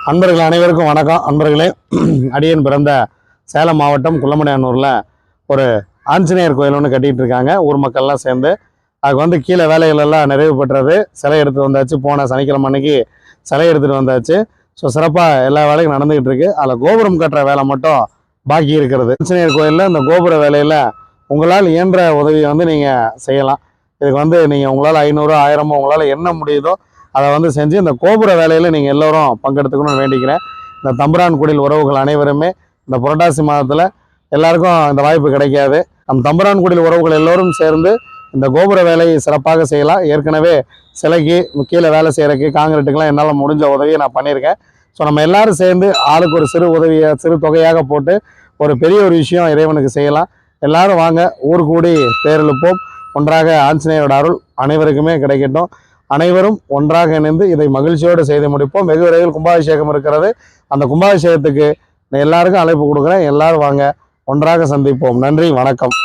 அன்பர்கள் அனைவருக்கும் வணக்கம். அன்பர்களே, அடியன் பிறந்த சேலம் மாவட்டம் குள்ளமடையானூரில் ஒரு ஆஞ்சநேயர் கோயில் ஒன்று கட்டிகிட்டு இருக்காங்க. ஊர் மக்கள்லாம் சேர்ந்து அதுக்கு கீழே வேலைகள் எல்லாம் நிறைவு பெற்றது. சிலை எடுத்துகிட்டு வந்தாச்சு. போன சனிக்கிழமை அன்னைக்கு சிலை எடுத்துகிட்டு வந்தாச்சு. ஸோ சிறப்பாக எல்லா வேலையும் நடந்துகிட்டு இருக்கு. அதில் கோபுரம் கட்டுற வேலை மட்டும் பாக்கி இருக்கிறது. ஆஞ்சநேயர் கோயிலில் இந்த கோபுர வேலையில் உங்களால் இயன்ற உதவியை நீங்கள் செய்யலாம். இதுக்கு நீங்கள் உங்களால் 500 1000 உங்களால் என்ன முடியுதோ அதை செஞ்சு இந்த கோபுர வேலையில் நீங்கள் எல்லோரும் பங்கெடுத்துக்கணும்னு வேண்டிக்கிறேன். இந்த தம்புரான்குடியில் உறவுகள் அனைவருமே இந்த புரட்டாசி மாதத்தில் எல்லாருக்கும் இந்த வாய்ப்பு கிடைக்காது. நம் தம்புரான்குடியில் உறவுகள் எல்லோரும் சேர்ந்து இந்த கோபுர வேலையை சிறப்பாக செய்யலாம். ஏற்கனவே சிலைக்கு கீழே வேலை செய்கிறதுக்கு காங்கிரீட்டுக்கெல்லாம் என்னால் முடிஞ்ச உதவியை நான் பண்ணியிருக்கேன். ஸோ நம்ம எல்லாரும் சேர்ந்து ஆளுக்கு ஒரு சிறு தொகையாக போட்டு ஒரு பெரிய ஒரு விஷயம் இறைவனுக்கு செய்யலாம். எல்லாரும் வாங்க, ஊர் கூடி தேரெழுப்போம். ஒன்றாக ஆஞ்சநேயரோட அருள் அனைவருக்குமே கிடைக்கட்டும். அனைவரும் ஒன்றாக இணைந்து இதை மகிழ்ச்சியோடு செய்து முடிப்போம். வெகு விரைவில் கும்பாபிஷேகம் இருக்கிறது. அந்த கும்பாபிஷேகத்துக்கு எல்லாருக்கும் அழைப்பு கொடுக்குறேன். எல்லாரும் வாங்க, ஒன்றாக சந்திப்போம். நன்றி, வணக்கம்.